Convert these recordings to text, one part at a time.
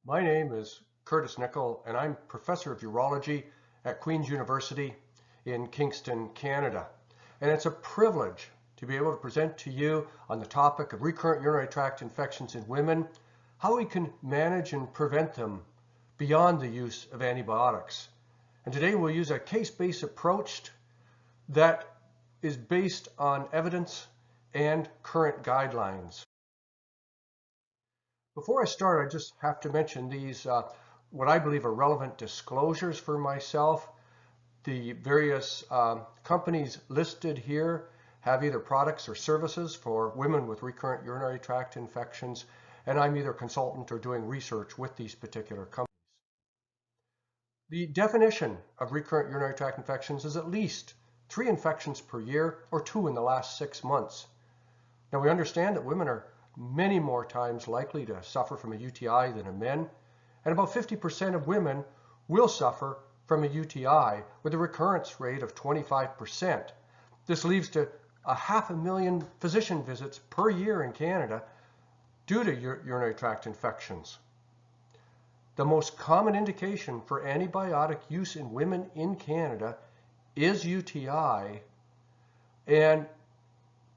My name is Curtis Nicol, and I'm Professor of Urology at Queen's University in Kingston, Canada. And it's a privilege to be able to present to you on the topic of recurrent urinary tract infections in women, how we can manage and prevent them beyond the use of antibiotics. And today we'll use a case-based approach that is based on evidence and current guidelines. Before I start, I just have to mention these, what I believe are relevant disclosures for myself. The various companies listed here have either products or services for women with recurrent urinary tract infections, and I'm either a consultant or doing research with these particular companies. The definition of recurrent urinary tract infections is at least 3 infections per year or 2 in the last 6 months. Now we understand that women are many more times likely to suffer from a UTI than men, and about 50% of women will suffer from a UTI with a recurrence rate of 25%. This leads to 500,000 physician visits per year in Canada due to urinary tract infections. The most common indication for antibiotic use in women in Canada is UTI, and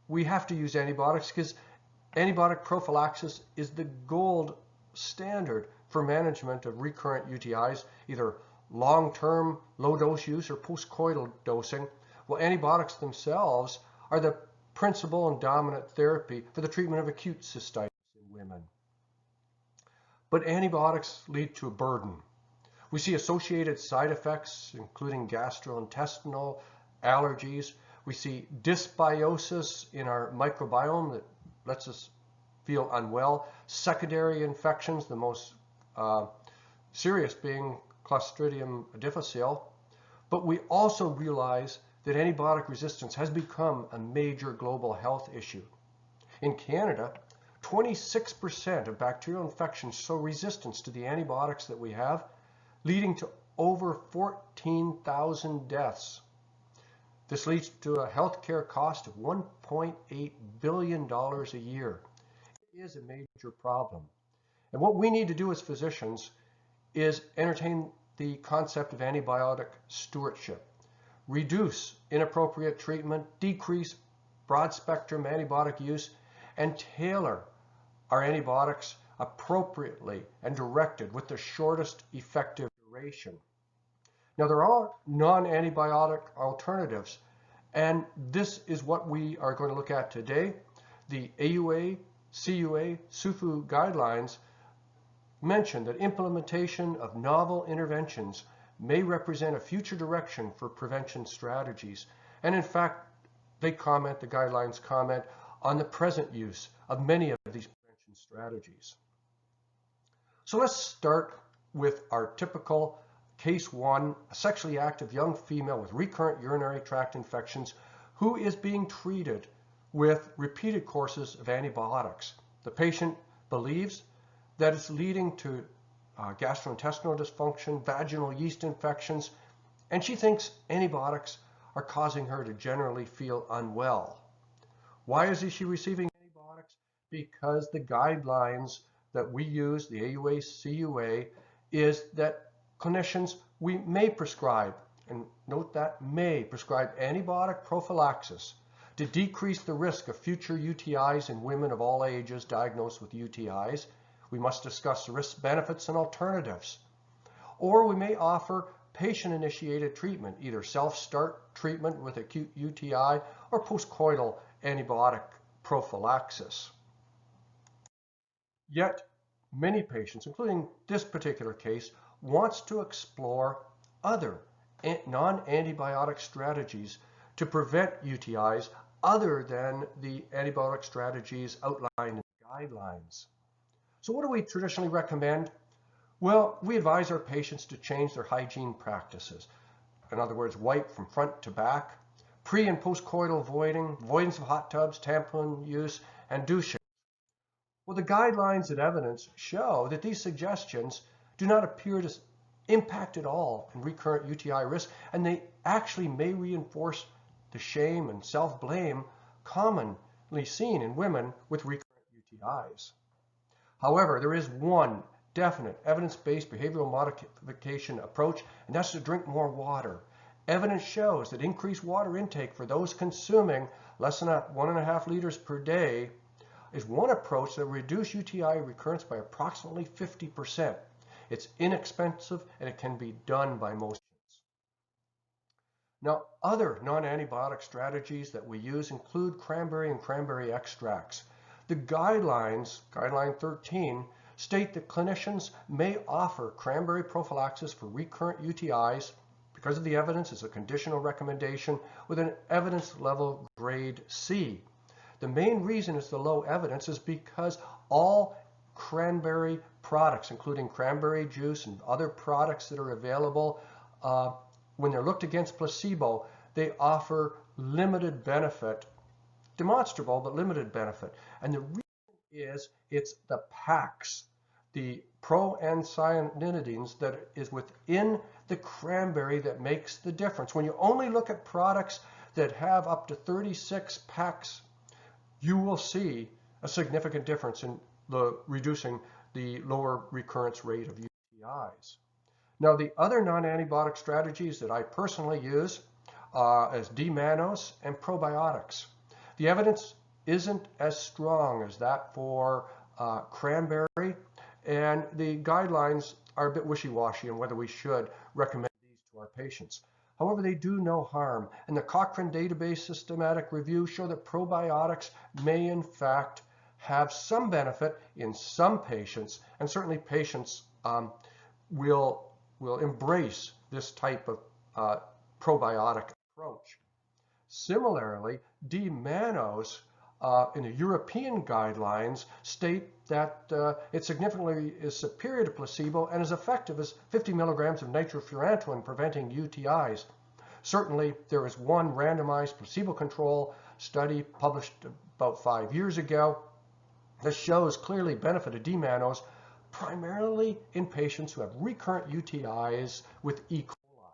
we have to use antibiotics because antibiotic prophylaxis is the gold standard for management of recurrent UTIs, either long-term low-dose use or postcoital dosing. Well, antibiotics themselves are the principal and dominant therapy for the treatment of acute cystitis in women. But antibiotics lead to a burden. We see associated side effects, including gastrointestinal allergies. We see dysbiosis in our microbiome that lets us feel unwell. Secondary infections, the most serious being Clostridium difficile. But we also realize that antibiotic resistance has become a major global health issue. In Canada, 26% of bacterial infections show resistance to the antibiotics that we have, leading to over 14,000 deaths. This leads to a healthcare cost of $1.8 billion a year. It is a major problem. And what we need to do as physicians is entertain the concept of antibiotic stewardship, reduce inappropriate treatment, decrease broad-spectrum antibiotic use, and tailor our antibiotics appropriately and directed with the shortest effective duration. Now, there are non-antibiotic alternatives, and this is what we are going to look at today. The AUA, CUA, SUFU guidelines mention that implementation of novel interventions may represent a future direction for prevention strategies. And in fact, the guidelines comment on the present use of many of these prevention strategies. So let's start with our typical Case 1, a sexually active young female with recurrent urinary tract infections who is being treated with repeated courses of antibiotics. The patient believes that it's leading to gastrointestinal dysfunction, vaginal yeast infections, and she thinks antibiotics are causing her to generally feel unwell. Why is she receiving antibiotics? Because the guidelines that we use, the AUA, CUA, is that clinicians, we may prescribe, and note that may prescribe antibiotic prophylaxis to decrease the risk of future UTIs in women of all ages diagnosed with UTIs. We must discuss risk benefits and alternatives. Or we may offer patient-initiated treatment, either self-start treatment with acute UTI or postcoital antibiotic prophylaxis. Yet, many patients, including this particular case, wants to explore other non-antibiotic strategies to prevent UTIs other than the antibiotic strategies outlined in the guidelines. So what do we traditionally recommend? Well, we advise our patients to change their hygiene practices. In other words, wipe from front to back, pre- and postcoital voiding, avoidance of hot tubs, tampon use, and douching. Well, the guidelines and evidence show that these suggestions do not appear to impact at all in recurrent UTI risk, and they actually may reinforce the shame and self-blame commonly seen in women with recurrent UTIs. However, there is one definite evidence-based behavioral modification approach, and that's to drink more water. Evidence shows that increased water intake for those consuming less than 1.5 liters per day is one approach that will reduce UTI recurrence by approximately 50%. It's inexpensive and it can be done by most. Now, other non-antibiotic strategies that we use include cranberry and cranberry extracts. The guidelines, guideline 13, state that clinicians may offer cranberry prophylaxis for recurrent UTIs because of the evidence is a conditional recommendation with an evidence level grade C. The main reason it's the low evidence is because all cranberry products, including cranberry juice and other products that are available, when they're looked against placebo, they offer limited benefit, demonstrable, but limited benefit. And the reason is it's the PACs, the proanthocyanidins that is within the cranberry that makes the difference. When you only look at products that have up to 36 PACs, you will see a significant difference in reducing the lower recurrence rate of UTIs. Now, the other non-antibiotic strategies that I personally use is D-mannose and probiotics. The evidence isn't as strong as that for cranberry, and the guidelines are a bit wishy-washy on whether we should recommend these to our patients. However, they do no harm, and the Cochrane database systematic review show that probiotics may in fact have some benefit in some patients, and certainly patients will embrace this type of probiotic approach. Similarly, D-mannose in the European guidelines state that it significantly is superior to placebo and as effective as 50 milligrams of nitrofurantoin in preventing UTIs. Certainly, there is one randomized placebo-control study published about 5 years ago that shows clearly benefit of D-mannose primarily in patients who have recurrent UTIs with E. coli.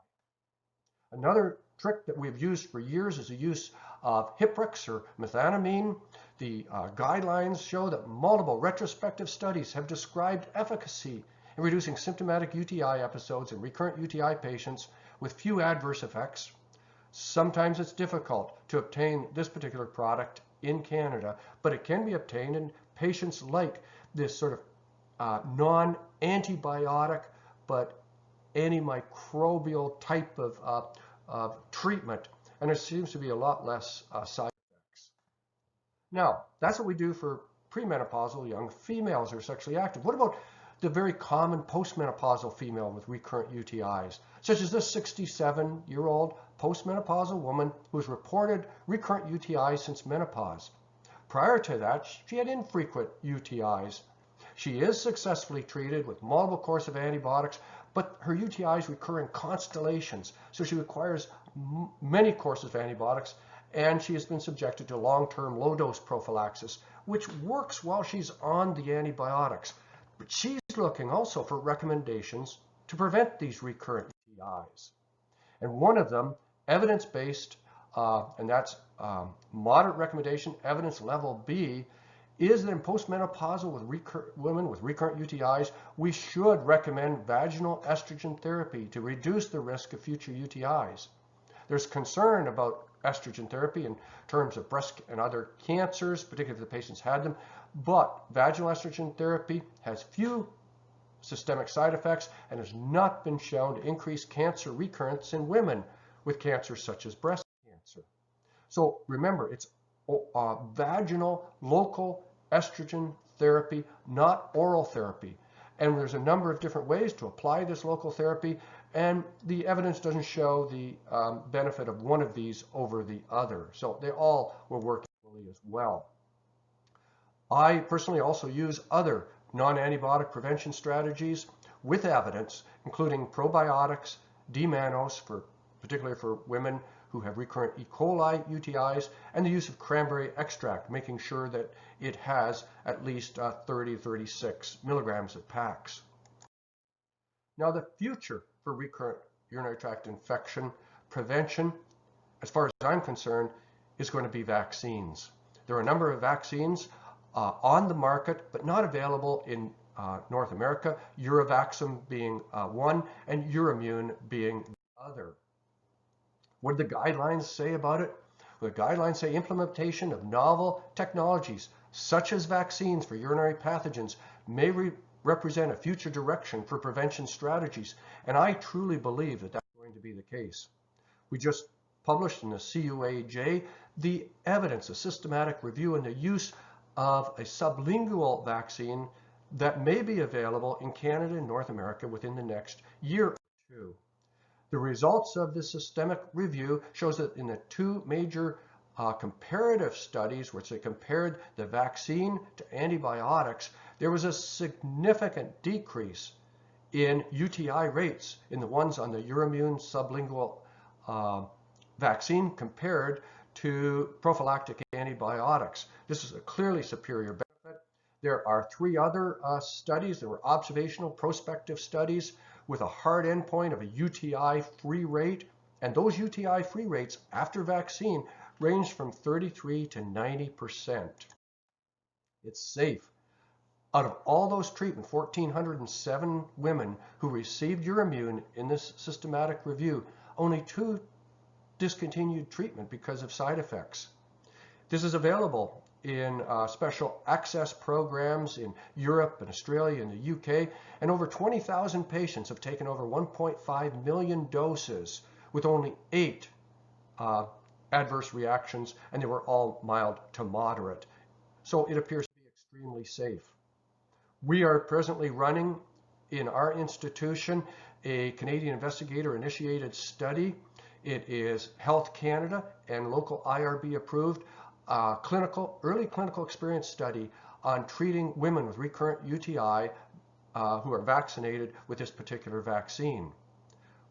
Another trick that we've used for years is the use of Hiprix or methanamine. The guidelines show that multiple retrospective studies have described efficacy in reducing symptomatic UTI episodes in recurrent UTI patients with few adverse effects. Sometimes it's difficult to obtain this particular product in Canada, but it can be obtained in patients like this sort of non-antibiotic but antimicrobial type of treatment, and there seems to be a lot less side effects. Now, that's what we do for premenopausal young females who are sexually active. What about the very common postmenopausal female with recurrent UTIs, such as this 67-year-old postmenopausal woman who's reported recurrent UTIs since menopause? Prior to that, she had infrequent UTIs. She is successfully treated with multiple courses of antibiotics, but her UTIs recur in constellations, so she requires many courses of antibiotics, and she has been subjected to long-term low-dose prophylaxis, which works while she's on the antibiotics. But she's looking also for recommendations to prevent these recurrent UTIs. And one of them, evidence-based, and that's moderate recommendation, evidence level B, is that in postmenopausal women with recurrent UTIs, we should recommend vaginal estrogen therapy to reduce the risk of future UTIs. There's concern about estrogen therapy in terms of breast and other cancers, particularly if the patients had them, but vaginal estrogen therapy has few systemic side effects and has not been shown to increase cancer recurrence in women with cancers such as breast cancer. So remember, it's vaginal local estrogen therapy, not oral therapy. And there's a number of different ways to apply this local therapy, and the evidence doesn't show the benefit of one of these over the other. So they all will work equally as well. I personally also use other non-antibiotic prevention strategies with evidence, including probiotics, D-mannose, particularly for women who have recurrent E. coli UTIs, and the use of cranberry extract, making sure that it has at least 30 to 36 milligrams of PACs. Now, the future for recurrent urinary tract infection prevention, as far as I'm concerned, is going to be vaccines. There are a number of vaccines on the market, but not available in North America, Urivaxim being one, and Urimune being the other. What do the guidelines say about it? Well, the guidelines say implementation of novel technologies, such as vaccines for urinary pathogens, may represent a future direction for prevention strategies, and I truly believe that that's going to be the case. We just published in the CUAJ the evidence, a systematic review, and the use of a sublingual vaccine that may be available in Canada and North America within the next year or two. The results of this systemic review shows that in the two major comparative studies, which they compared the vaccine to antibiotics, there was a significant decrease in UTI rates in the ones on the Urimune sublingual vaccine compared to prophylactic antibiotics. This is a clearly superior benefit. There are three other studies. There were observational prospective studies with a hard endpoint of a UTI-free rate, and those UTI-free rates after vaccine ranged from 33 to 90%. It's safe. Out of all those treatment, 1,407 women who received Urimune in this systematic review, only 2 discontinued treatment because of side effects. This is available in special access programs in Europe and Australia and the UK, and over 20,000 patients have taken over 1.5 million doses with only 8 adverse reactions, and they were all mild to moderate. So it appears to be extremely safe. We are presently running in our institution a Canadian investigator-initiated study. It is Health Canada and local IRB approved early clinical experience study on treating women with recurrent UTI who are vaccinated with this particular vaccine.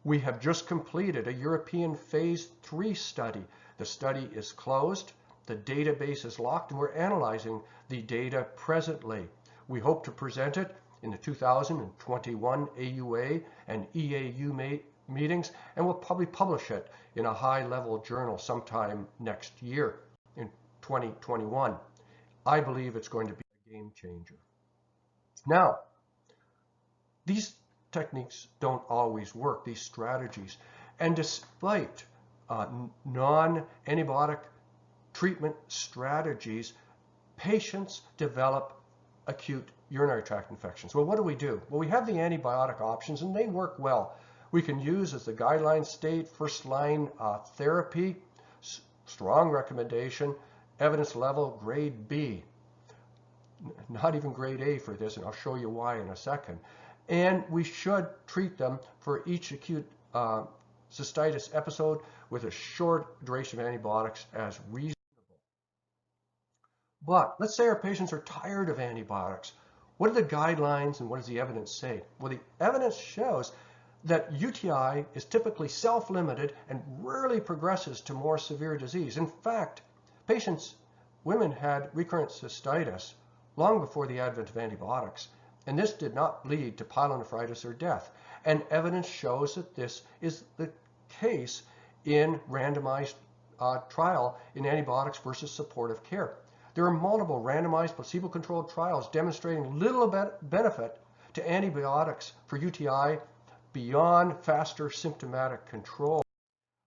We have just completed a European phase 3 study. The study is closed, the database is locked, and we're analyzing the data presently. We hope to present it in the 2021 AUA and EAU meetings, and we'll probably publish it in a high-level journal sometime next year in 2021. I believe it's going to be a game changer. Now, these techniques don't always work, these strategies, and despite non-antibiotic treatment strategies, patients develop acute urinary tract infections. Well, what do? Well, we have the antibiotic options, and they work well. We can use, as the guidelines state, first-line therapy, strong recommendation, evidence level grade B. Not even grade A for this, and I'll show you why in a second. And we should treat them for each acute cystitis episode with a short duration of antibiotics as reasonable. But let's say our patients are tired of antibiotics. What are the guidelines and what does the evidence say? Well, the evidence shows that UTI is typically self-limited and rarely progresses to more severe disease. In fact, women had recurrent cystitis long before the advent of antibiotics, and this did not lead to pyelonephritis or death. And evidence shows that this is the case in randomized trial in antibiotics versus supportive care. There are multiple randomized placebo-controlled trials demonstrating little benefit to antibiotics for UTI beyond faster symptomatic control.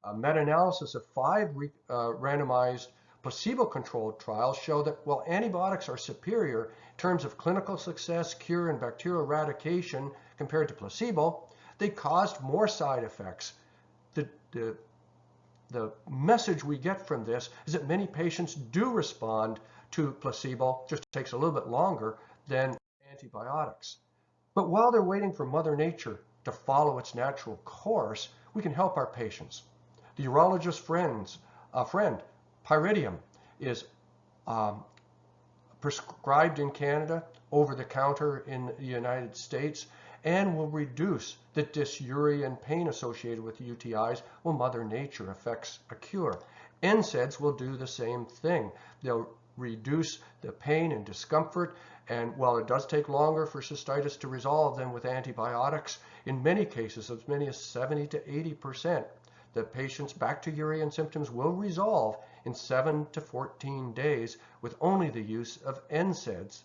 A meta-analysis of 5 randomized placebo-controlled trials show that while antibiotics are superior in terms of clinical success, cure, and bacterial eradication compared to placebo, they caused more side effects. The message we get from this is that many patients do respond to placebo, just takes a little bit longer than antibiotics. But while they're waiting for Mother Nature to follow its natural course, we can help our patients. The urologist friend, Pyridium, is prescribed in Canada, over the counter in the United States, and will reduce the dysuria and pain associated with UTIs while Mother Nature effects a cure. NSAIDs will do the same thing. They'll reduce the pain and discomfort, and while it does take longer for cystitis to resolve than with antibiotics, in many cases, as many as 70 to 80%, the patient's bacteriuria and symptoms will resolve in 7 to 14 days with only the use of NSAIDs.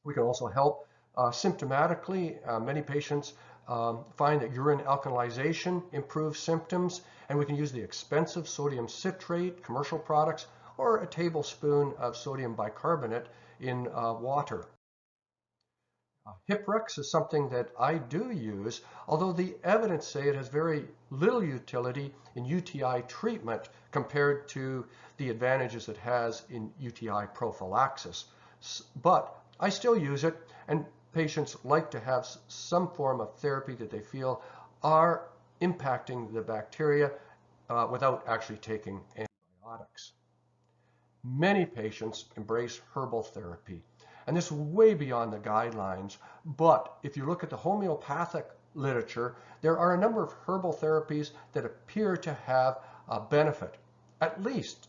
We can also help Symptomatically, many patients find that urine alkalization improves symptoms, and we can use the expensive sodium citrate, commercial products, or a tablespoon of sodium bicarbonate in water. Hiprex is something that I do use, although the evidence say it has very little utility in UTI treatment compared to the advantages it has in UTI prophylaxis. But I still use it, and patients like to have some form of therapy that they feel are impacting the bacteria without actually taking antibiotics. Many patients embrace herbal therapy, and this is way beyond the guidelines, but if you look at the homeopathic literature, there are a number of herbal therapies that appear to have a benefit. At least,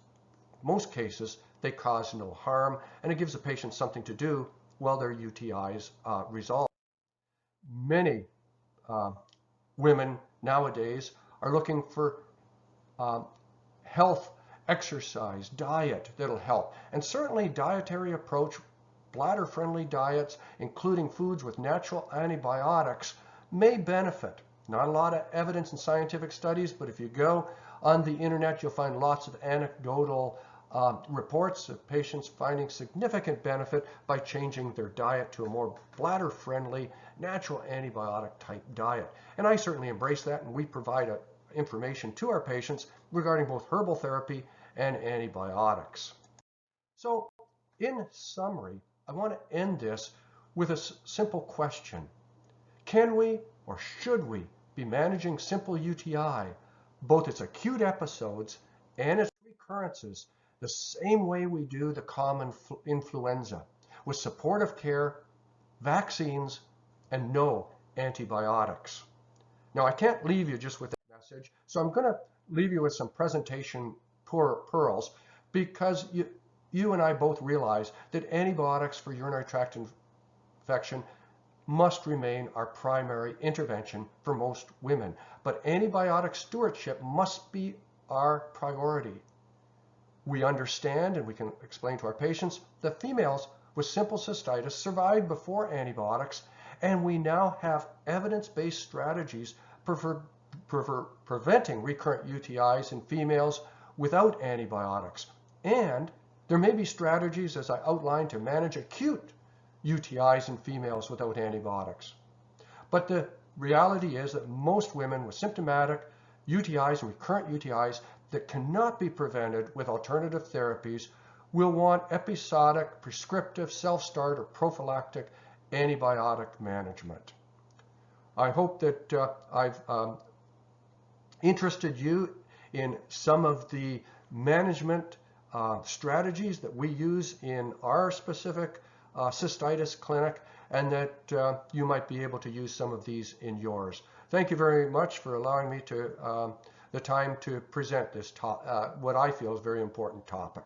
most cases, they cause no harm, and it gives the patient something to do while their UTIs resolve. Many women nowadays are looking for health, exercise, diet that'll help. And certainly dietary approach, bladder-friendly diets, including foods with natural antibiotics, may benefit. Not a lot of evidence in scientific studies, but if you go on the internet, you'll find lots of anecdotal reports of patients finding significant benefit by changing their diet to a more bladder-friendly, natural antibiotic type diet. And I certainly embrace that, and we provide information to our patients regarding both herbal therapy and antibiotics. So, in summary, I want to end this with a simple question. Can we or should we be managing simple UTI, both its acute episodes and its recurrences, the same way we do the common influenza, with supportive care, vaccines, and no antibiotics? Now, I can't leave you just with that message, so I'm going to leave you with some presentation pearls, because you and I both realize that antibiotics for urinary tract infection must remain our primary intervention for most women. But antibiotic stewardship must be our priority. We understand, and we can explain to our patients, that females with simple cystitis survived before antibiotics, and we now have evidence-based strategies for preventing recurrent UTIs in females without antibiotics. And there may be strategies, as I outlined, to manage acute UTIs in females without antibiotics. But the reality is that most women with symptomatic UTIs and recurrent UTIs that cannot be prevented with alternative therapies will want episodic, prescriptive, self-start, or prophylactic antibiotic management. I hope that I've interested you in some of the management strategies that we use in our specific cystitis clinic, and that you might be able to use some of these in yours. Thank you very much for allowing me to the time to present this what I feel is a very important topic.